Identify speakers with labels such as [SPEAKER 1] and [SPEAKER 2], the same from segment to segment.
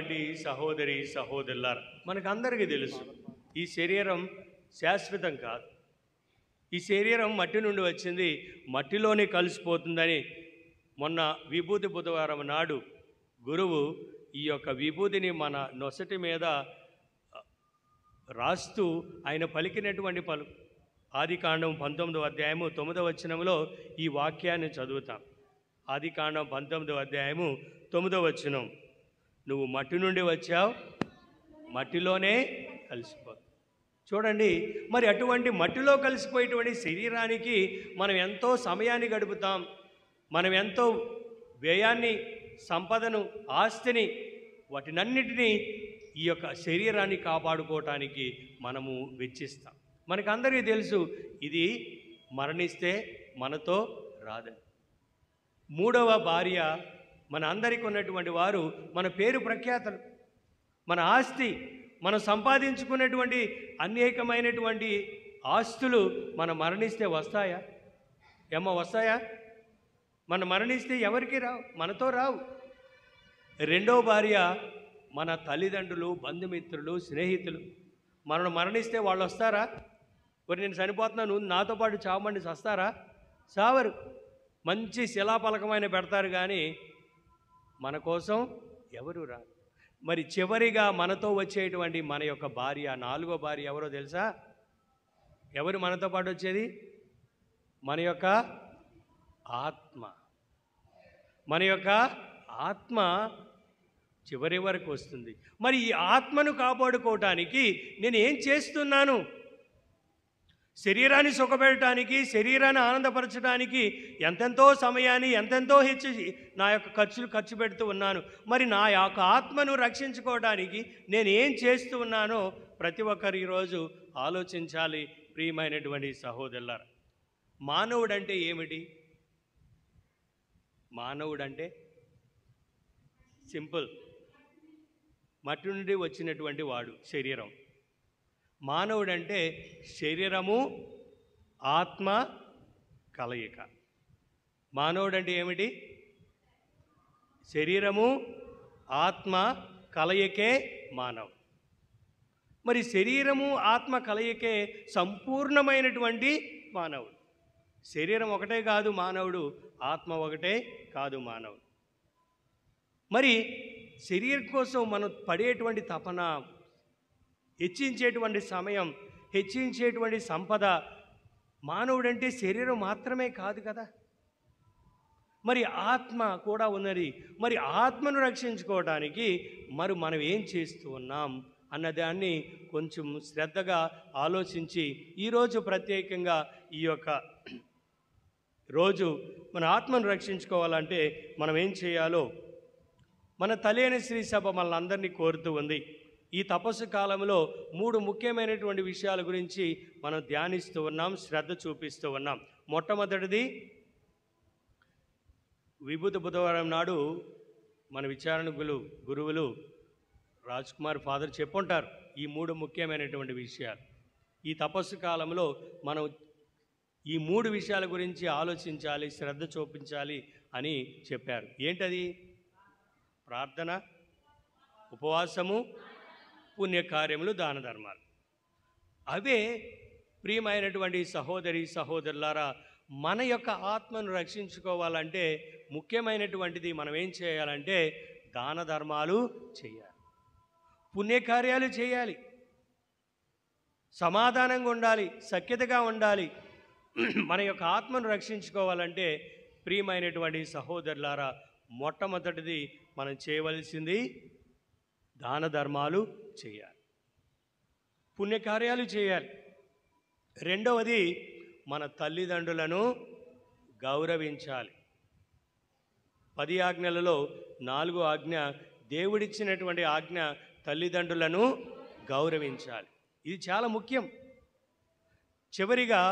[SPEAKER 1] ప్రియమైనటువంటి సహోదరి సహోదరులారా, మనకందరికీ తెలుసు ఈ శరీరం శాశ్వతం కాదు. ఈ శరీరం మట్టి నుండి వచ్చింది, మట్టిలోనే కలిసిపోతుందని మొన్న విభూతి బుధవారం నాడు గురువు ఈ యొక్క విభూతిని మన నొసటి మీద రాస్తూ ఆయన పలికినటువంటి ఆదికాండం 19వ అధ్యాయము 9వ వచనంలో ఈ వాక్యాన్ని చదువుతాం. ఆదికాండం 19వ అధ్యాయము 9వ వచనం, నువ్వు మట్టి నుండి వచ్చావు, మట్టిలోనే కలిసిపో. చూడండి, మరి అటువంటి మట్టిలో కలిసిపోయేటువంటి శరీరానికి మనం ఎంతో సమయాన్ని గడుపుతాం, మనం ఎంతో వ్యయాన్ని, సంపదను, ఆస్తిని, వాటినన్నిటినీ ఈ యొక్క శరీరాన్ని కాపాడుకోవటానికి మనము వెచ్చిస్తాం. మనకందరికీ తెలుసు ఇది మరణిస్తే మనతో రాదని. మూడవ భార్య మన అందరికీ ఉన్నటువంటి వారు మన పేరు ప్రఖ్యాతలు, మన ఆస్తి, మనం సంపాదించుకున్నటువంటి అనేకమైనటువంటి ఆస్తులు మనం మరణిస్తే వస్తాయా? వస్తాయా? మనం మరణిస్తే ఎవరికి రావు, మనతో రావు. రెండవ భార్య మన తల్లిదండ్రులు, బంధుమిత్రులు, స్నేహితులు. మనం మరణిస్తే వాళ్ళు వస్తారా? మరి నేను చనిపోతున్నాను, నాతో పాటు చావమండి చస్తారా? చావరు. మంచి శిలాపలకమైన పెడతారు, కానీ మన కోసం ఎవరు రారు. మరి చివరిగా మనతో వచ్చేటువంటి మన యొక్క భార్య, నాలుగో భార్య ఎవరో తెలుసా? ఎవరు మనతో పాటు వచ్చేది? మన యొక్క ఆత్మ. మన యొక్క ఆత్మ చివరి వరకు వస్తుంది. మరి ఈ ఆత్మను కాపాడుకోవటానికి నేను ఏం చేస్తున్నాను? శరీరాన్ని సుఖపెట్టడానికి, శరీరాన్ని ఆనందపరచడానికి ఎంతెంతో సమయాన్ని, ఎంతెంతో నా యొక్క ఖర్చు పెడుతూ ఉన్నాను. మరి నా యొక్క ఆత్మను రక్షించుకోవడానికి నేను ఏం చేస్తూ ఉన్నానో ప్రతి ఒక్కరు ఈరోజు ఆలోచించాలి. ప్రియమైనటువంటి సహోదరులారా, మానవుడంటే ఏమిటి? మానవుడంటే సింపుల్, మట్టి నుండి వచ్చినటువంటి వాడు శరీరం. మానవుడంటే శరీరము ఆత్మ కలయిక. మానవుడంటే ఏమిటి? శరీరము ఆత్మ కలయికే మానవుడు. మరి శరీరము ఆత్మ కలయికే సంపూర్ణమైనటువంటి మానవుడు. శరీరం ఒకటే కాదు మానవుడు, ఆత్మ ఒకటే కాదు మానవుడు. మరి శరీరం కోసం మనం పడేటువంటి తపన, హెచ్చించేటువంటి సమయం, హెచ్చించేటువంటి సంపద, మానవుడంటే శరీరం మాత్రమే కాదు కదా, మరి ఆత్మ కూడా ఉన్నది. మరి ఆత్మను రక్షించుకోవడానికి మరి మనం ఏం చేస్తూ ఉన్నాం అన్నదాన్ని కొంచెం శ్రద్ధగా ఆలోచించి ఈరోజు ప్రత్యేకంగా ఈ యొక్క రోజు మన ఆత్మను రక్షించుకోవాలంటే మనం ఏం చేయాలో మన తల్లి శ్రీ సభ మనల్ని అందరినీ కోరుతూ ఉంది. ఈ తపస్సు కాలంలో 3 ముఖ్యమైనటువంటి విషయాల గురించి మనం ధ్యానిస్తూ ఉన్నాం, శ్రద్ధ చూపిస్తూ ఉన్నాం. మొట్టమొదటిది, విభూతి బుధవారం నాడు మన విచారణ గురువులు రాజ్ కుమార్ ఫాదర్ చెప్పుంటారు ఈ 3 ముఖ్యమైనటువంటి విషయాలు. ఈ తపస్సు కాలంలో మనం ఈ 3 విషయాల గురించి ఆలోచించాలి, శ్రద్ధ చూపించాలి అని చెప్పారు. ఏంటది? ప్రార్థన, ఉపవాసము, పుణ్యకార్యములు, దాన ధర్మాలు. అవే ప్రియమైనటువంటి సహోదరి సహోదరులారా, మన యొక్క ఆత్మను రక్షించుకోవాలంటే ముఖ్యమైనటువంటిది మనం ఏం చేయాలంటే దాన ధర్మాలు చేయాలి, పుణ్యకార్యాలు చేయాలి, సమాధానంగా ఉండాలి, సఖ్యతగా ఉండాలి. మన యొక్క ఆత్మను రక్షించుకోవాలంటే ప్రియమైనటువంటి సహోదరులారా, మొట్టమొదటిది మనం చేయవలసింది దాన ధర్మాలు చేయాలి, పుణ్యకార్యాలు చేయాలి. రెండవది మన తల్లిదండ్రులను గౌరవించాలి. 10 ఆజ్ఞలలో 4వ ఆజ్ఞ, దేవుడిచ్చినటువంటి ఆజ్ఞ తల్లిదండ్రులను గౌరవించాలి. ఇది చాలా ముఖ్యం. చివరిగా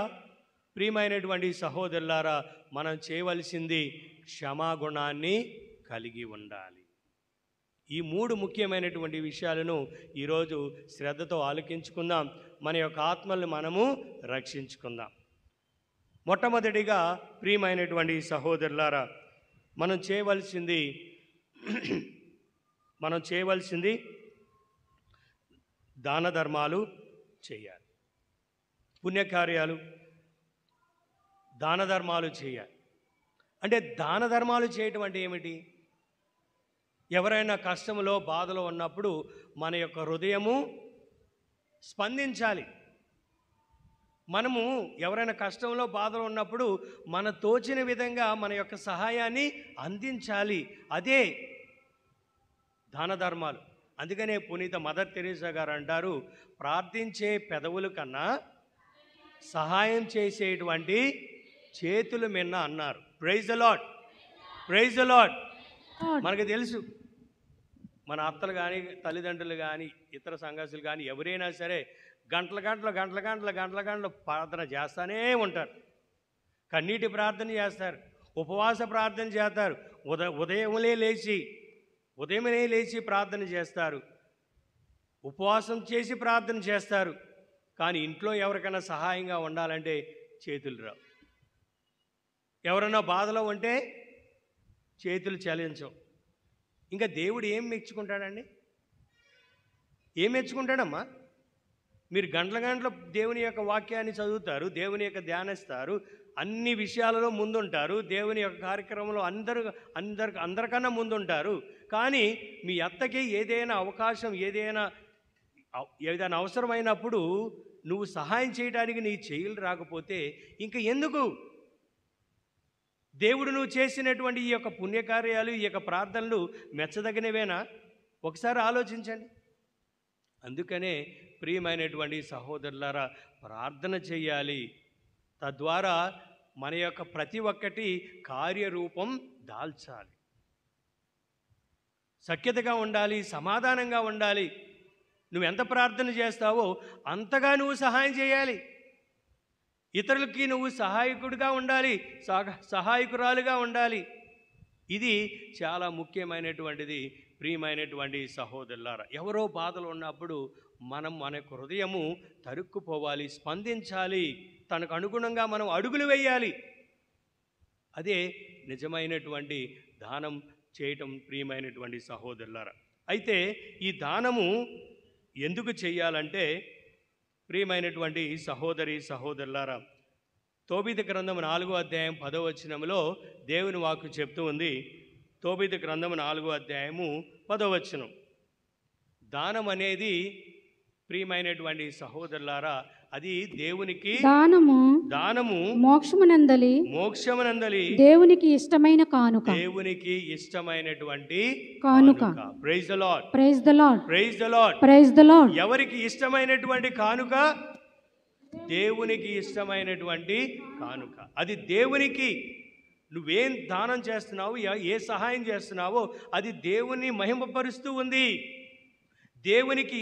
[SPEAKER 1] ప్రియమైనటువంటి సహోదరులారా, మనం చేయవలసింది క్షమాగుణాన్ని కలిగి ఉండాలి. ఈ 3 ముఖ్యమైనటువంటి విషయాలను ఈరోజు శ్రద్ధతో ఆలోచించుకుందాం. మన యొక్క ఆత్మల్ని మనము రక్షించుకుందాం. మొట్టమొదటిగా ప్రియమైనటువంటి సహోదరులారా, మనం చేయవలసింది మనం చేయవలసింది దాన ధర్మాలు చేయాలి, పుణ్యకార్యాలు, దాన ధర్మాలు చేయాలి. అంటే దాన ధర్మాలు చేయటం అంటే ఏమిటి? ఎవరైనా కష్టంలో బాధలో ఉన్నప్పుడు మన యొక్క హృదయము స్పందించాలి. మనము ఎవరైనా కష్టంలో బాధలో ఉన్నప్పుడు మన తోచిన విధంగా మన యొక్క సహాయాన్ని అందించాలి. అదే దాన ధర్మాలు. అందుకనే పునీత మదర్ తెరీసా గారు అంటారు, ప్రార్థించే పెదవుల కన్నా సహాయం చేసేటువంటి చేతులు మిన్న అన్నారు. Praise the Lord, praise the Lord. మనకు తెలుసు, మన అత్తలు కానీ, తల్లిదండ్రులు కానీ, ఇతర సంఘస్థులు కానీ ఎవరైనా సరే గంటల గంటల ప్రార్థన చేస్తూనే ఉంటారు. కన్నీటి ప్రార్థన చేస్తారు, ఉపవాస ప్రార్థన చేస్తారు, ఉదయమే లేచి ప్రార్థన చేస్తారు, ఉపవాసం చేసి ప్రార్థన చేస్తారు. కానీ ఇంట్లో ఎవరికైనా సహాయంగా ఉండాలంటే చేతులు రావు. ఎవరైనా బాధలో ఉంటే చేతులు చలించవు. ఇంకా దేవుడు ఏం మెచ్చుకుంటాడండి? ఏం మెచ్చుకుంటాడమ్మా? మీరు గంటల దేవుని యొక్క వాక్యాన్ని చదువుతారు, దేవుని యొక్క ధ్యానిస్తారు, అన్ని విషయాలలో ముందుంటారు, దేవుని యొక్క కార్యక్రమంలో అందరికన్నా ముందుంటారు. కానీ మీ అత్తకి ఏదైనా అవకాశం, ఏదైనా అవసరమైనప్పుడు నువ్వు సహాయం చేయడానికి నీ చేతులు రాకపోతే ఇంకా ఎందుకు? దేవుడు నువ్వు చేసినటువంటి ఈ యొక్క పుణ్యకార్యాలు, ఈ యొక్క ప్రార్థనలు మెచ్చదగినవేనా? ఒకసారి ఆలోచించండి. అందుకనే ప్రియమైనటువంటి సహోదరులారా, ప్రార్థన చేయాలి. తద్వారా మన యొక్క ప్రతి ఒక్కటి కార్యరూపం దాల్చాలి, సఖ్యతగా ఉండాలి, సమాధానంగా ఉండాలి. నువ్వు ఎంత ప్రార్థన చేస్తావో అంతగా నువ్వు సహాయం చేయాలి. ఇతరులకి నువ్వు సహాయకుడిగా ఉండాలి, సహాయకురాలుగా ఉండాలి. ఇది చాలా ముఖ్యమైనటువంటిది. ప్రియమైనటువంటి సహోదరులారా, ఎవరో బాధలు ఉన్నప్పుడు మనం మన హృదయము తరుక్కుపోవాలి, స్పందించాలి, తనకు అనుగుణంగా మనం అడుగులు వేయాలి. అదే నిజమైనటువంటి దానం చేయటం. ప్రియమైనటువంటి సహోదరులారా, అయితే ఈ దానము ఎందుకు చేయాలంటే, ప్రియమైనటువంటి సహోదరి సహోదరులారా, తోబీతు గ్రంథం 4వ అధ్యాయం 10వ వచనంలో దేవుని వాక్కు చెప్తూ ఉంది. తోబీతు గ్రంథం 4వ అధ్యాయము 10వ వచనం. దానం అనేది ప్రియమైనటువంటి సహోదరులారా, అది దేవునికి దానము మోక్షమునందలి దేవునికి ఇష్టమైన కానుక, దేవునికి ఇష్టమైనటువంటి కానుక. Praise the Lord, praise the Lord, praise the Lord, praise the Lord. ఎవరికి ఇష్టమైనటువంటి కానుక? దేవునికి ఇష్టమైనటువంటి కానుక. అది దేవునికి నువ్వేం దానం చేస్తున్నావు, ఏ సహాయం చేస్తున్నావో అది దేవుని మహిమపరుస్తూ ఉంది, దేవునికి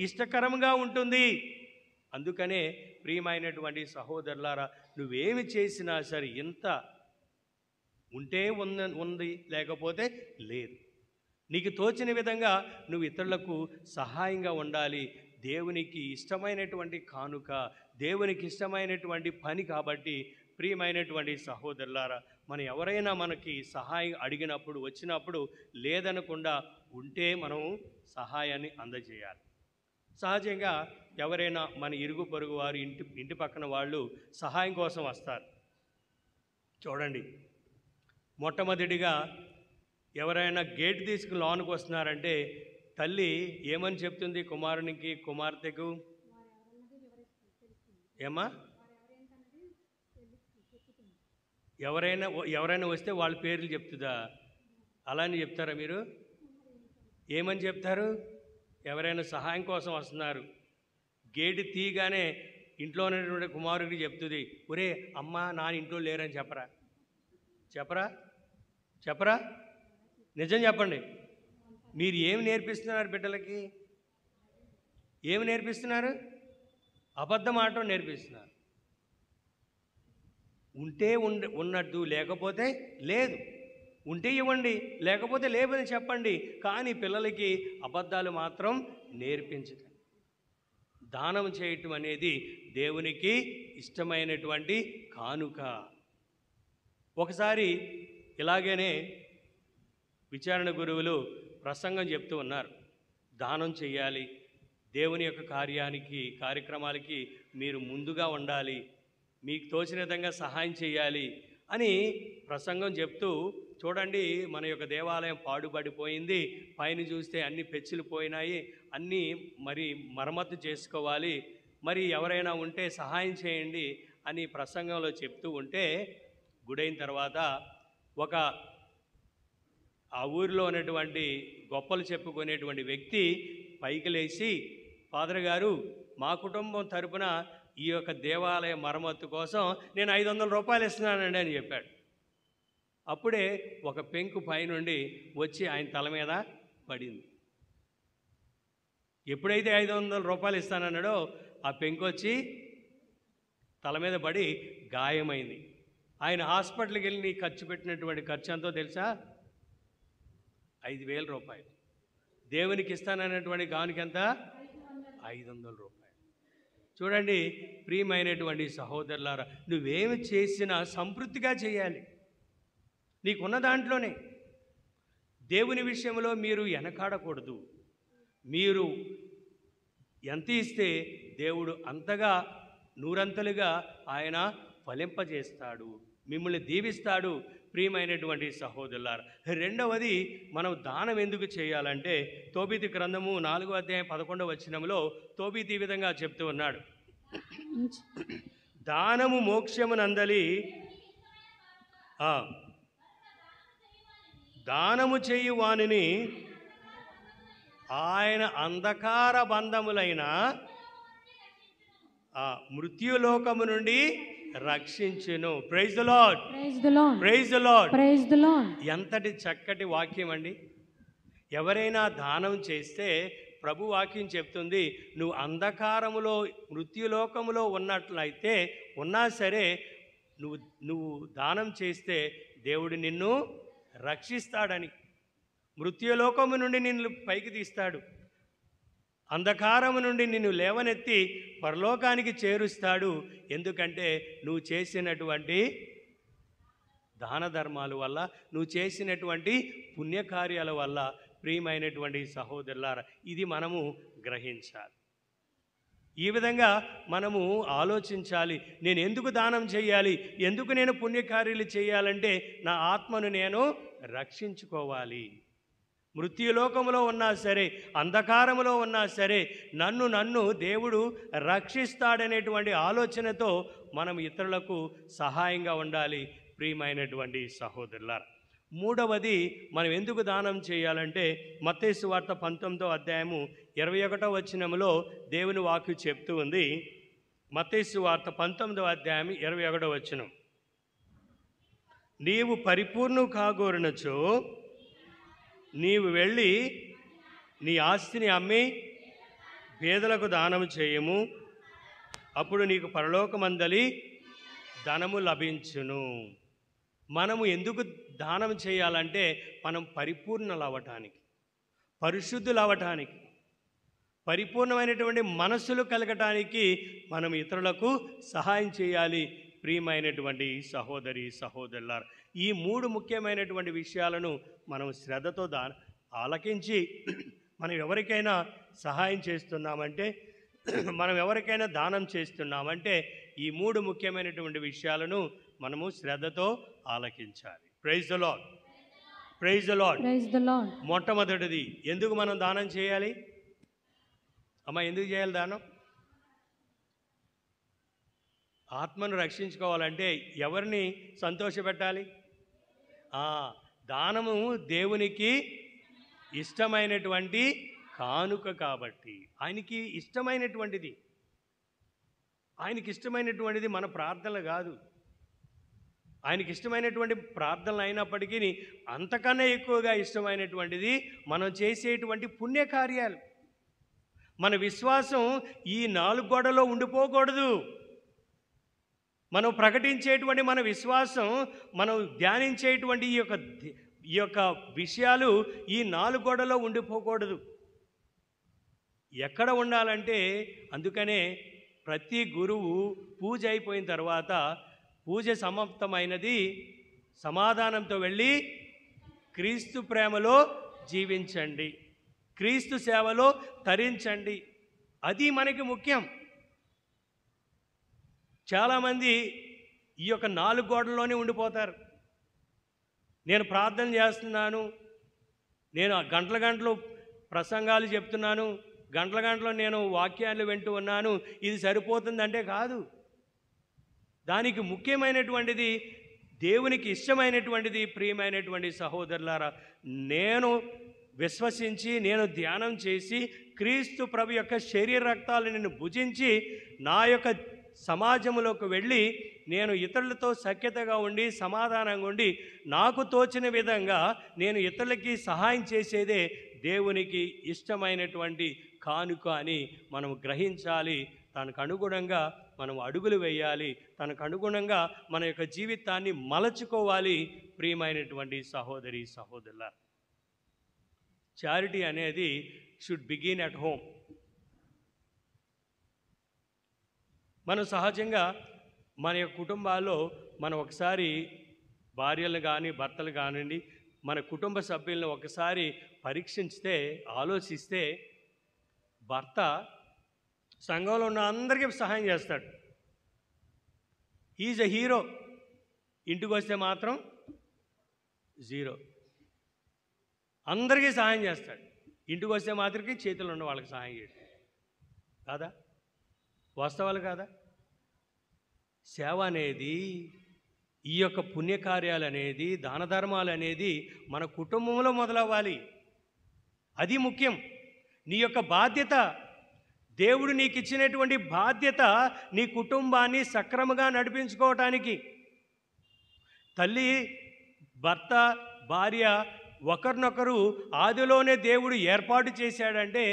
[SPEAKER 1] ఇష్టకరంగా ఉంటుంది. అందుకనే ప్రియమైనటువంటి సహోదరులారా, నువ్వేమి చేసినా సరే ఎంత ఉంటే ఉంది, లేకపోతే లేదు. నీకు తోచిన విధంగా నువ్వు ఇతరులకు సహాయంగా ఉండాలి. దేవునికి ఇష్టమైనటువంటి కానుక, దేవునికి ఇష్టమైనటువంటి పని. కాబట్టి ప్రియమైనటువంటి సహోదరులారా, మనం ఎవరైనా మనకి సహాయం అడిగినప్పుడు, వచ్చినప్పుడు లేదనకుండా ఉంటే మనం సహాయాన్ని అందజేయాలి. సహజంగా ఎవరైనా మన ఇరుగు పొరుగు వారు, ఇంటి పక్కన వాళ్ళు సహాయం కోసం వస్తారు. చూడండి, మొట్టమొదటిగా ఎవరైనా గేట్ తీసుకుని లోనికి వస్తున్నారంటే తల్లి ఏమని చెప్తుంది కుమారునికి, కుమార్తెకు? ఏమా? ఎవరైనా వస్తే వాళ్ళ పేర్లు చెప్తుందా? అలా అని చెప్తారా మీరు? ఏమని చెప్తారు? ఎవరైనా సహాయం కోసం వస్తున్నారు, గేటు తీయగానే ఇంట్లో ఉన్నటువంటి కుమారుడికి చెప్తుంది, ఒరే అమ్మ నాన్న ఇంట్లో లేరని చెప్పరా? చెప్పరా? చెప్పరా? నిజం చెప్పండి. మీరు ఏమి నేర్పిస్తున్నారు బిడ్డలకి? ఏమి నేర్పిస్తున్నారు? అబద్ధం ఆడటం నేర్పిస్తున్నారు. ఉంటే ఉన్నట్టు, లేకపోతే లేదు. ఉంటే ఇవ్వండి, లేకపోతే లేవని చెప్పండి. కానీ పిల్లలకి అబద్ధాలు మాత్రం నేర్పించండి. దానం చేయటం అనేది దేవునికి ఇష్టమైనటువంటి కానుక. ఒకసారి ఇలాగనే విచారణ గురువులు ప్రసంగం చెప్తూ ఉన్నారు. దానం చేయాలి, దేవుని యొక్క కార్యక్రమాలకి మీరు ముందుగా ఉండాలి, మీకు తోచిన విధంగా సహాయం చేయాలి అని ప్రసంగం చెప్తూ, చూడండి మన యొక్క దేవాలయం పాడుపడిపోయింది, పైన చూస్తే అన్ని పెచ్చులు పోయినాయి, అన్నీ మరి మరమ్మతు చేసుకోవాలి, మరి ఎవరైనా ఉంటే సహాయం చేయండి అని ప్రసంగంలో చెప్తూ ఉంటే, గుడైన తర్వాత ఆ ఊరిలో ఉన్నటువంటి గొప్పలు చెప్పుకునేటువంటి వ్యక్తి పైకి లేచి, ఫాదర్ గారు, మా కుటుంబం తరపున ఈ యొక్క దేవాలయ మరమ్మత్తు కోసం నేను 500 రూపాయలు ఇస్తున్నానండి అని చెప్పాడు. అప్పుడే ఒక పెంకు పైనుండి వచ్చి ఆయన తల మీద పడింది. ఎప్పుడైతే 500 రూపాయలు ఇస్తానన్నాడో ఆ పెంకు వచ్చి తల మీద పడి గాయమైంది. ఆయన హాస్పిటల్కి వెళ్ళి ఖర్చు పెట్టినటువంటి ఖర్చు ఎంతో తెలుసా? 5,000 రూపాయలు. దేవునికి ఇస్తానన్నటువంటి గానికి ఎంత? 500 రూపాయలు. చూడండి ప్రియమైనటువంటి సహోదరులారా, నువ్వేమి చేసినా సంతృప్తిగా చేయాలి, నీకున్న దాంట్లోనే. దేవుని విషయంలో మీరు వెనకాడకూడదు. మీరు ఎంత ఇస్తే దేవుడు అంతగా నూరంతలుగా ఆయన ఫలింపజేస్తాడు, మిమ్మల్ని దీవిస్తాడు. ప్రియమైనటువంటి సహోదరులారా, రెండవది మనం దానం ఎందుకు చేయాలంటే, తోబీతు గ్రంథము 4వ అధ్యాయం 11వ వచనంలో తోబీతు ఈ విధంగా చెప్తూ ఉన్నాడు, దానము మోక్షమునందలి దానము చేయు వానిని ఆయన అంధకార బంధములైన మృత్యులోకము నుండి రక్షించును. Praise the Lord, praise the Lord, praise the Lord, praise the Lord. ఎంతటి చక్కటి వాక్యం అండి. ఎవరైనా దానం చేస్తే ప్రభు వాక్యం చెప్తుంది, నువ్వు అంధకారములో మృత్యులోకములో ఉన్నట్లయితే ఉన్నా సరే నువ్వు దానం చేస్తే దేవుడు నిన్ను రక్షిస్తాడని, మృత్యులోకము నుండి నిన్ను పైకి తీస్తాడు, అంధకారము నుండి నిన్ను లేవనెత్తి పరలోకానికి చేరుస్తాడు. ఎందుకంటే నువ్వు చేసినటువంటి దాన ధర్మాల వల్ల, నువ్వు చేసినటువంటి పుణ్యకార్యాల వల్ల. ప్రియమైనటువంటి సహోదరులారా, ఇది మనము గ్రహించాలి. ఈ విధంగా మనము ఆలోచించాలి. నేను ఎందుకు దానం చేయాలి, ఎందుకు నేను పుణ్యకార్యాలు చేయాలంటే నా ఆత్మను నేను రక్షించుకోవాలి. మృత్యులోకములో ఉన్నా సరే, అంధకారములో ఉన్నా సరే నన్ను దేవుడు రక్షిస్తాడనేటువంటి ఆలోచనతో మనం ఇతరులకు సహాయంగా ఉండాలి. ప్రియమైనటువంటి సహోదరులారా, మూడవది మనం ఎందుకు దానం చేయాలంటే, మత్తయి సువార్త 19వ అధ్యాయము 21వ వచనములో దేవుని వాక్కు చెప్తూ ఉంది. మత్తయి సువార్త 19వ అధ్యాయం 21వ వచనం, నీవు పరిపూర్ణ కాగోరినచో నీవు వెళ్ళి నీ ఆస్తిని అమ్మి పేదలకు దానము చేయము, అప్పుడు నీకు పరలోకమందలి ధనము లభించును. మనము ఎందుకు దానం చేయాలంటే, మనం పరిపూర్ణలు అవ్వటానికి, పరిశుద్ధులు అవ్వటానికి, పరిపూర్ణమైనటువంటి మనస్సులు కలగటానికి మనం ఇతరులకు సహాయం చేయాలి. ప్రియమైనటువంటి సహోదరి సహోదరులారా, ఈ 3 ముఖ్యమైనటువంటి విషయాలను మనం శ్రద్ధతో ఆలకించి మనం ఎవరికైనా సహాయం చేస్తున్నామంటే, మనం ఎవరికైనా దానం చేస్తున్నామంటే ఈ 3 ముఖ్యమైనటువంటి విషయాలను మనము శ్రద్ధతో ఆలకించాలి. Praise the Lord, praise the Lord, praise the Lord. మొట్టమొదటిది ఎందుకు మనం దానం చేయాలి? అమ్మ, ఎందుకు చేయాలి దానం? ఆత్మను రక్షించుకోవాలంటే ఎవరిని సంతోషపెట్టాలి? దానము దేవునికి ఇష్టమైనటువంటి కానుక కాబట్టి, ఆయనకి ఇష్టమైనటువంటిది. ఆయనకి ఇష్టమైనటువంటిది మన ప్రార్థనలు కాదు. ఆయనకి ఇష్టమైనటువంటి ప్రార్థనలు అయినప్పటికీ అంతకన్నా ఎక్కువగా ఇష్టమైనటువంటిది మనం చేసేటువంటి పుణ్యకార్యాలు. మన విశ్వాసం ఈ 4 గోడలో ఉండిపోకూడదు. మనం ప్రకటించేటువంటి మన విశ్వాసం, మనం ధ్యానించేటువంటి ఈ యొక్క విషయాలు ఈ 4 గోడలో ఉండిపోకూడదు. ఎక్కడ ఉండాలంటే, అందుకనే ప్రతి గురువు పూజ అయిపోయిన తర్వాత, పూజ సమాప్తమైనది, సమాధానంతో వెళ్ళి క్రీస్తు ప్రేమలో జీవించండి, క్రీస్తు సేవలో తరించండి. అది మనకి ముఖ్యం. చాలామంది ఈ యొక్క 4 గోడల్లోనే ఉండిపోతారు. నేను ప్రార్థన చేస్తున్నాను, నేను గంటల గంటలు ప్రసంగాలు చెప్తున్నాను, గంటల గంటలు నేను వాక్యాలు వింటూ ఉన్నాను, ఇది సరిపోతుందంటే కాదు. దానికి ముఖ్యమైనటువంటిది, దేవునికి ఇష్టమైనటువంటిది, ప్రియమైనటువంటి సహోదరులారా, నేను విశ్వసించి, నేను ధ్యానం చేసి, క్రీస్తు ప్రభు యొక్క శరీర రక్తాలను నేను భుజించి, నా యొక్క సమాజంలోకి వెళ్ళి నేను ఇతరులతో సఖ్యతగా ఉండి, సమాధానంగా ఉండి, నాకు తోచిన విధంగా నేను ఇతరులకి సహాయం చేసేదే దేవునికి ఇష్టమైనటువంటి కానుక అని మనం గ్రహించాలి. తనకు అనుగుణంగా మనం అడుగులు వేయాలి, తనకు అనుగుణంగా మన యొక్క జీవితాన్ని మలచుకోవాలి. ప్రియమైనటువంటి సహోదరి సహోదరుల, చారిటీ అనేది షుడ్ బిగిన్ అట్ హోమ్. మనం సహజంగా మన యొక్క కుటుంబాల్లో మనం ఒకసారి భార్యలు కానీ భర్తలు కానివ్వండి, మన కుటుంబ సభ్యులను ఒకసారి పరీక్షించితే, ఆలోచిస్తే, భర్త సంఘంలో ఉన్న అందరికీ సహాయం చేస్తాడు. Is a hero. ఇంటికి వస్తే మాత్రం జీరో. అందరికీ సహాయం చేస్తాడు. ఇంటికి వస్తే మాత్రమే చేతులు ఉన్న వాళ్ళకి సహాయం చేస్తాడు. కాదా? వాస్తవాలు కాదా? సేవ అనేది, ఈ యొక్క పుణ్యకార్యాలు అనేది, దాన ధర్మాలు అనేది మన కుటుంబంలో మొదలవ్వాలి. అది ముఖ్యం. నీ యొక్క బాధ్యత, దేవుడు నీకు ఇచ్చినటువంటి బాధ్యత, నీ కుటుంబాన్ని సక్రమంగా నడిపించుకోవటానికి. తల్లి, భర్త, భార్య ఒకరినొకరు ఆదిలోనే దేవుడు ఏర్పాటు చేశాడంటే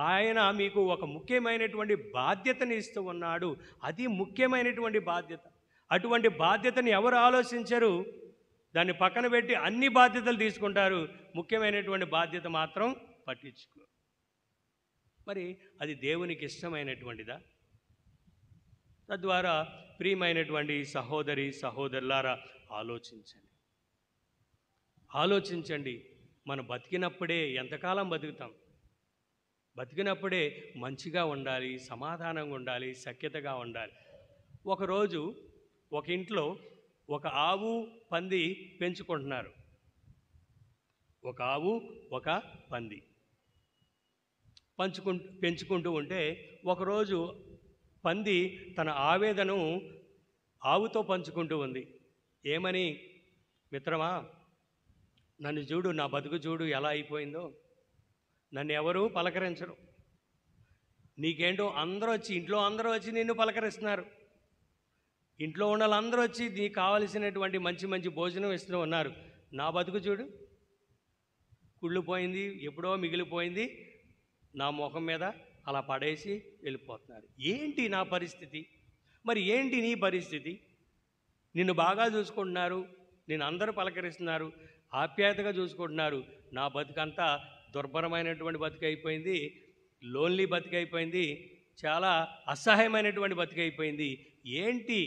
[SPEAKER 1] ఆయన మీకు ఒక ముఖ్యమైనటువంటి బాధ్యతని ఇస్తూ ఉన్నాడు. అది ముఖ్యమైనటువంటి బాధ్యత. అటువంటి బాధ్యతని ఎవరు ఆలోచించరు, దాన్ని పక్కన పెట్టి అన్ని బాధ్యతలు తీసుకుంటారు, ముఖ్యమైనటువంటి బాధ్యత మాత్రం పట్టించుకో. మరి అది దేవునికి ఇష్టమైనటువంటిదా? తద్వారా ప్రియమైనటువంటి సహోదరి సహోదరులారా, ఆలోచించండి. మనం బతికినప్పుడే ఎంతకాలం బతుకుతాం? బతికినప్పుడే మంచిగా ఉండాలి, సమాధానంగా ఉండాలి, సఖ్యతగా ఉండాలి. ఒకరోజు ఒక ఇంట్లో ఒక ఆవు, పంది పెంచుకుంటున్నారు. ఒక ఆవు, ఒక పంది పెంచుకుంటూ ఉంటే ఒకరోజు పంది తన ఆవేదనను ఆవుతో పంచుకుంటూ ఉంది. ఏమని? మిత్రమా, నన్ను చూడు, నా బతుకు చూడు ఎలా అయిపోయిందో. నన్ను ఎవరు పలకరించరు. నీకేంటో ఇంట్లో అందరూ వచ్చి నిన్ను పలకరిస్తున్నారు. ఇంట్లో ఉన్న వాళ్ళందరూ వచ్చి నీకు కావలసినటువంటి మంచి మంచి భోజనం ఇస్తూ ఉన్నారు. నా బతుకు చూడు, కుళ్ళిపోయింది, ఎప్పుడో మిగిలిపోయింది, నా ముఖం మీద అలా పడేసి వెళ్ళిపోతున్నారు. ఏంటి నా పరిస్థితి? మరి ఏంటి నీ పరిస్థితి? నిన్ను బాగా చూసుకుంటున్నారు, నేను అందరూ పలకరిస్తున్నారు, ఆప్యాయతగా చూసుకుంటున్నారు. నా బతుకంతా దుర్భరమైనటువంటి బతుకైపోయింది, లోన్లీ బతుకైపోయింది, చాలా అసహాయమైనటువంటి బతుకైపోయింది. ఏంటి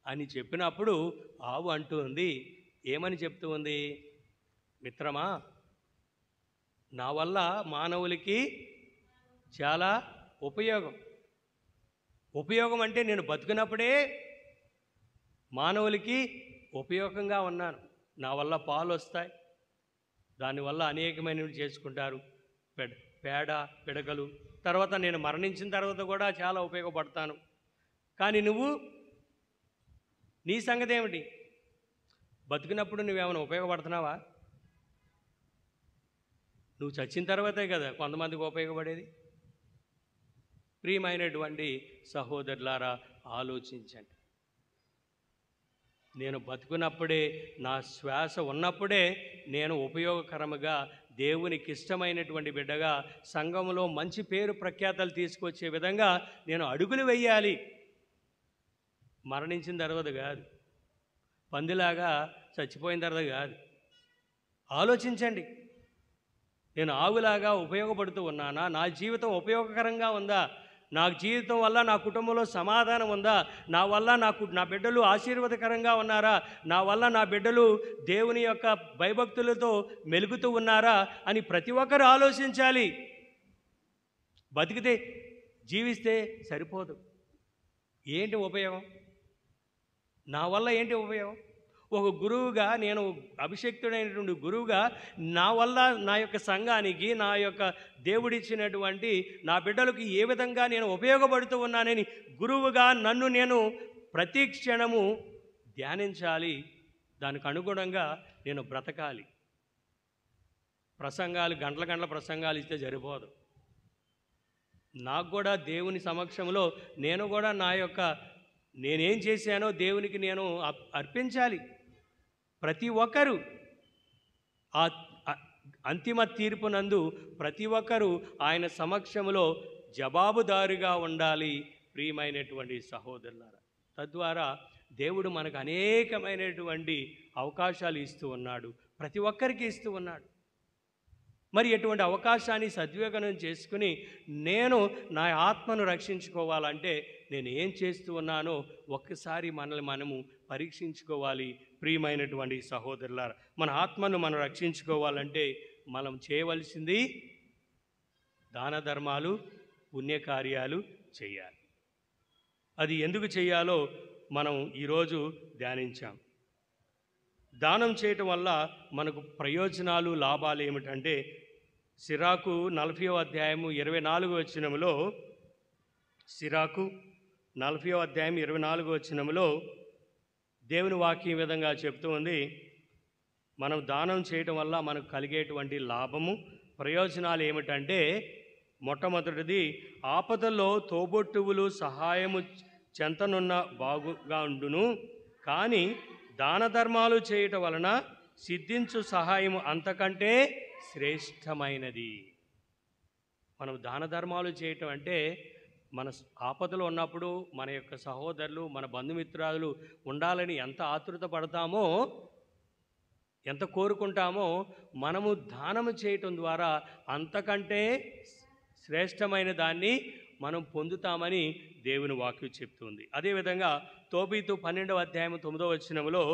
[SPEAKER 1] అని చెప్పినప్పుడు ఆవు అంటూ ఉంది. ఏమని చెప్తూ ఉంది? మిత్రమా, నా వల్ల మానవులకి చాలా ఉపయోగం అంటే నేను బతుకున్నప్పుడే మానవులకి ఉపయోగంగా ఉన్నాను. నా వల్ల పాలు వస్తాయి, దానివల్ల అనేకమైనవి చేసుకుంటారు, పేడ పిడకలు. తర్వాత నేను మరణించిన తర్వాత కూడా చాలా ఉపయోగపడతాను. కానీ నీ సంగతి ఏమిటి? బతుకున్నప్పుడు నువ్వేమైనా ఉపయోగపడుతున్నావా? నువ్వు చచ్చిన తర్వాతే కదా కొంతమందికి ఉపయోగపడేది. ప్రియమైనటువంటి సహోదరులారా, ఆలోచించండి. నేను బతుకున్నప్పుడే, నా శ్వాస ఉన్నప్పుడే నేను ఉపయోగకరముగా, దేవునికి ఇష్టమైనటువంటి బిడ్డగా, సంఘంలో మంచి పేరు ప్రఖ్యాతలు తీసుకొచ్చే విధంగా నేను అడుగులు వేయాలి. మరణించిన తర్వాత కాదు, పందిలాగా చచ్చిపోయిన తర్వాత కాదు. ఆలోచించండి. నేను ఆవులాగా ఉపయోగపడుతూ ఉన్నానా? నా జీవితం ఉపయోగకరంగా ఉందా? నాకు జీవితం వల్ల నా కుటుంబంలో సమాధానం ఉందా, నా వల్ల నా బిడ్డలు ఆశీర్వాదకరంగా ఉన్నారా, నా వల్ల నా బిడ్డలు దేవుని యొక్క భయభక్తులతో మెలుగుతూ ఉన్నారా అని ప్రతి ఒక్కరు ఆలోచించాలి. బతికితే జీవిస్తే సరిపోదు. ఏంటి ఉపయోగం? నా వల్ల ఏంటి ఉపయోగం? ఒక గురువుగా, నేను అభిషక్తుడైనటువంటి గురువుగా నా వల్ల నా యొక్క సంఘానికి, నా యొక్క దేవుడిచ్చినటువంటి నా బిడ్డలకు ఏ విధంగా నేను ఉపయోగపడుతూ ఉన్నానని గురువుగా నన్ను నేను ప్రతి క్షణము ధ్యానించాలి. దానికి అనుగుణంగా నేను బ్రతకాలి. ప్రసంగాలు గంటల గంటల ప్రసంగాలు ఇస్తే సరిపోదు. నాకు కూడా దేవుని సమక్షంలో నేను కూడా నేనేం చేశానో దేవునికి నేను అర్పించాలి. ప్రతి ఒక్కరూ ఆ అంతిమ తీర్పునందు ప్రతి ఒక్కరూ ఆయన సమక్షంలో జవాబుదారుగా ఉండాలి. ప్రియమైనటువంటి సహోదరులారా, తద్వారా దేవుడు మనకు అనేకమైనటువంటి అవకాశాలు ఇస్తూ ఉన్నాడు. ప్రతి ఒక్కరికి ఇస్తూ ఉన్నాడు. మరి ఎటువంటి అవకాశాన్ని సద్వినియోగం చేసుకుని నేను నా ఆత్మను రక్షించుకోవాలంటే నేను ఏం చేస్తూ ఉన్నానో ఒక్కసారి మనల్ని మనము పరీక్షించుకోవాలి. ప్రియమైనటువంటి సహోదరులారా, మన ఆత్మను మనం రక్షించుకోవాలంటే మనం చేయవలసింది దాన ధర్మాలు, పుణ్యకార్యాలు చేయాలి. అది ఎందుకు చేయాలో మనం ఈరోజు ధ్యానించాం. దానం చేయటం వల్ల మనకు ప్రయోజనాలు, లాభాలు ఏమిటంటే సిరాకు 40వ అధ్యాయము 24వ వచనములో, సిరాకు 40వ అధ్యాయం 24వ వచనములో దేవుని వాక్యం విధంగా చెప్తూ ఉంది. మనం దానం చేయటం వల్ల మనకు కలిగేటువంటి లాభము, ప్రయోజనాలు ఏమిటంటే మొట్టమొదటిది, ఆపదల్లో తోబొట్టువులు సహాయము చెంతనున్న బాగుగా ఉండును, కానీ దాన ధర్మాలు చేయటం వలన సిద్ధించు సహాయం అంతకంటే శ్రేష్టమైనది. మనం దాన ధర్మాలు చేయటం అంటే మన ఆపదలో ఉన్నప్పుడు మన యొక్క సహోదరులు, మన బంధుమిత్రాలు ఉండాలని ఎంత ఆతృత పడతామో, ఎంత కోరుకుంటామో, మనము దానము చేయటం ద్వారా అంతకంటే శ్రేష్టమైన దాన్ని మనం పొందుతామని దేవుని వాక్యం చెప్తుంది. అదేవిధంగా తోబీతు 12వ అధ్యాయం 9వ వచనములో,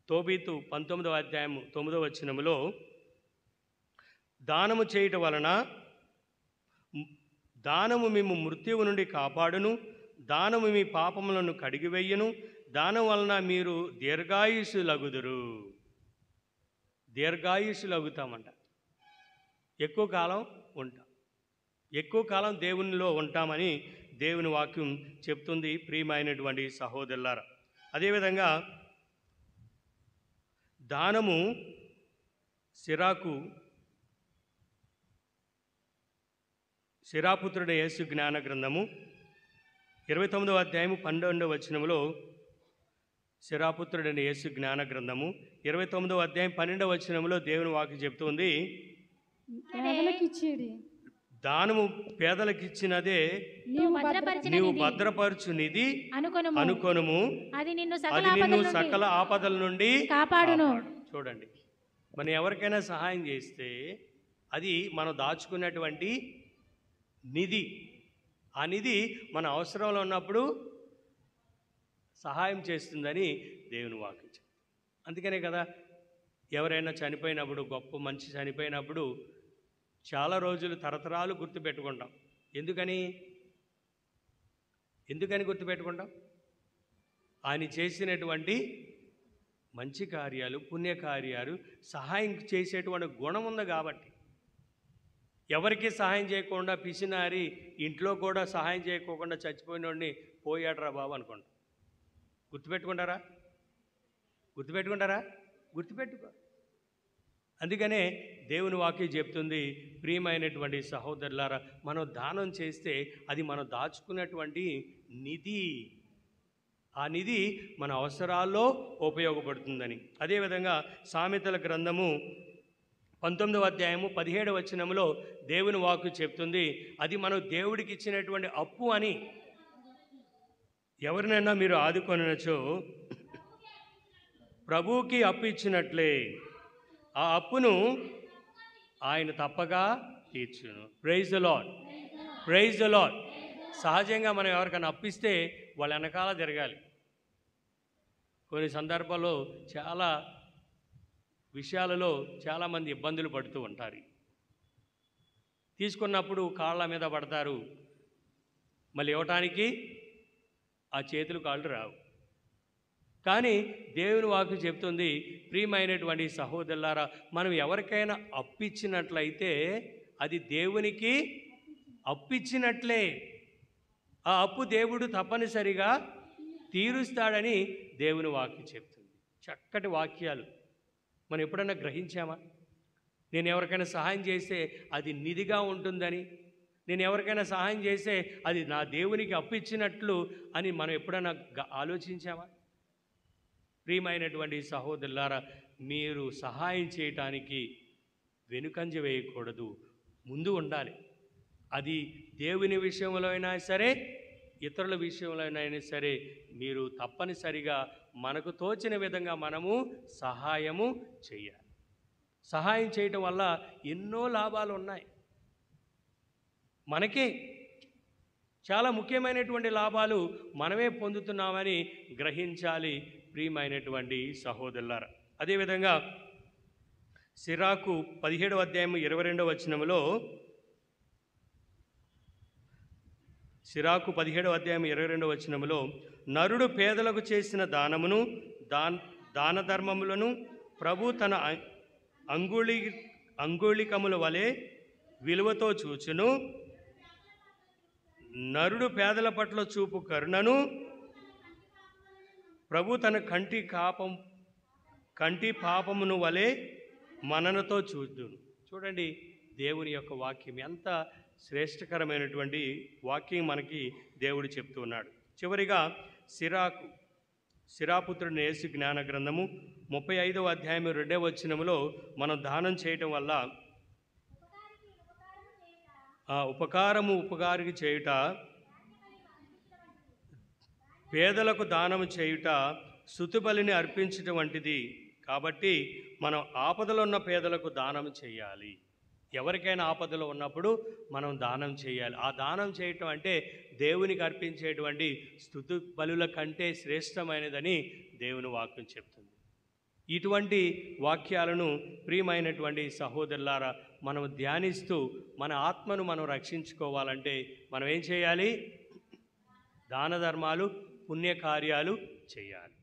[SPEAKER 1] తోబీతు 19వ అధ్యాయం 9వ వచనములో, దానము చేయటం వలన దానము మేము మృత్యువు నుండి కాపాడును, దానము మీ పాపములను కడిగివేయును, దానం వలన మీరు దీర్ఘాయుషులగుదురు. దీర్ఘాయుషులగుతామంట. ఎక్కువ కాలం ఉంటాం, ఎక్కువ కాలం దేవునిలో ఉంటామని దేవుని వాక్యం చెప్తుంది. ప్రియమైనటువంటి సహోదరులారా, అదేవిధంగా దానము సిరాపుత్రుడ యేసు జ్ఞాన గ్రంథము 29వ అధ్యాయము 12వ వచనములో, సిరాపుత్రుడైన యేసు జ్ఞాన గ్రంథము 29వ అధ్యాయం 12వ వచనములో దేవుని వాక్యం చెప్తుంది, దానము పేదలకిచ్చినదే నీవు భద్రపరచు నిధి అనుకొనుము, అది నిన్ను సకల ఆపదల నుండి కాపాడును. చూడండి, మనం ఎవరికైనా సహాయం చేస్తే అది మనం దాచుకున్నటువంటి నిధి. ఆ నిధి మన అవసరంలో ఉన్నప్పుడు సహాయం చేస్తుందని దేవుని వాక్యం. అందుకనే కదా ఎవరైనా చనిపోయినప్పుడు, గొప్ప మనిషి చనిపోయినప్పుడు చాలా రోజులు, తరతరాలు గుర్తుపెట్టుకుంటాం. ఎందుకని గుర్తుపెట్టుకుంటాం? ఆయన చేసినటువంటి మంచి కార్యాలు, పుణ్యకార్యాలు, సహాయం చేసేటువంటి గుణం ఉంది కాబట్టి. ఎవరికి సహాయం చేయకుండా పిసినారి ఇంట్లో కూడా సహాయం చేయకోకుండా చచ్చిపోయిన వాడిని పోయాడరా బాబు అనుకుంటా. గుర్తుపెట్టుకుంటారా? గుర్తుపెట్టుకో. అందుకనే దేవుని వాక్యం చెప్తుంది, ప్రియమైనటువంటి సహోదరులారా, మనం దానం చేస్తే అది మనం దాచుకున్నటువంటి నిధి. ఆ నిధి మన అవసరాల్లో ఉపయోగపడుతుందని. అదేవిధంగా సామెతల గ్రంథము 19వ అధ్యాయము 17వ వచనములో దేవుని వాక్కు చెప్తుంది, అది మనం దేవుడికి ఇచ్చినటువంటి అప్పు అని. ఎవరినైనా మీరు ఆదుకొనొచ్చో ప్రభువుకి అప్పు ఇచ్చినట్లే ఆ అప్పును ఆయన తప్పగా తీర్చును. Praise the Lord. Praise the Lord. సహజంగా మనం ఎవరికైనా అప్పిస్తే వాళ్ళ వెనకాల తిరగాలి. కొన్ని సందర్భాల్లో చాలా విషయాలలో చాలామంది ఇబ్బందులు పడుతూ ఉంటారు. తీసుకున్నప్పుడు కాళ్ళ మీద పడతారు, మళ్ళీ ఇవ్వటానికి ఆ చేతులు కాళ్ళు రావు. కానీ దేవుని వాక్కు చెప్తుంది, ప్రియమైనటువంటి సహోదరులారా, మనం ఎవరికైనా అప్పిచ్చినట్లయితే అది దేవునికి అప్పిచ్చినట్లే. ఆ అప్పు దేవుడు తప్పనిసరిగా తీరుస్తాడని దేవుని వాక్యం చెప్తుంది. చక్కటి వాక్యాలు మనం ఎప్పుడైనా గ్రహించామా? నేను ఎవరికైనా సహాయం చేస్తే అది నిధిగా ఉంటుందని, నేను ఎవరికైనా సహాయం చేస్తే అది నా దేవునికి అప్పిచ్చినట్లు అని మనం ఎప్పుడైనా ఆలోచించామా? ప్రియమైనటువంటి సహోదరులారా, మీరు సహాయం చేయటానికి వెనుకంజ వేయకూడదు, ముందు ఉండాలి. అది దేవుని విషయంలో అయినా సరే, ఇతరుల విషయంలో అయినా సరే, మీరు తప్పనిసరిగా మనకు తోచిన విధంగా మనము సహాయము చేయాలి. సహాయం చేయటం వల్ల ఎన్నో లాభాలు ఉన్నాయి. మనకే చాలా ముఖ్యమైనటువంటి లాభాలు మనమే పొందుతున్నామని గ్రహించాలి ప్రియమైనటువంటి సహోదరులారా. అదేవిధంగా సిరాకు 17వ అధ్యాయం 22వ వచనంలో, సిరాకు 17వ అధ్యాయం 22వ వచనంలో, నరుడు పేదలకు చేసిన దానమును దాన ధర్మములను ప్రభు తన అంగుళికముల వలె విలువతో చూచును. నరుడు పేదల పట్ల చూపు కరుణను ప్రభు తన కంటి పాపమును వలె మననతో చూద్దును. చూడండి, దేవుని యొక్క వాక్యం ఎంత శ్రేష్టకరమైనటువంటి వాక్యం మనకి దేవుడు చెప్తూ ఉన్నాడు. చివరిగా సిరాపుత్రుని యేసు జ్ఞాన గ్రంథము 35వ అధ్యాయం 2వ వచనములో మనం దానం చేయటం వల్ల ఆ ఉపకారికి చేయుట, పేదలకు దానము చేయుట స్తుతిబలిని అర్పించటం వంటిది. కాబట్టి మనం ఆపదలో ఉన్న పేదలకు దానం చేయాలి. ఎవరికైనా ఆపదలో ఉన్నప్పుడు మనం దానం చేయాలి. ఆ దానం చేయటం అంటే దేవునికి అర్పించేటువంటి స్తుతి బలుల కంటే శ్రేష్టమైనదని దేవుని వాక్యం చెప్తుంది. ఇటువంటి వాక్యాలను ప్రియమైనటువంటి సహోదరులారా మనం ధ్యానిస్తూ మన ఆత్మను మనం రక్షించుకోవాలంటే మనం ఏం చేయాలి? దాన ధర్మాలు, పుణ్యకార్యాలు చేయాలి.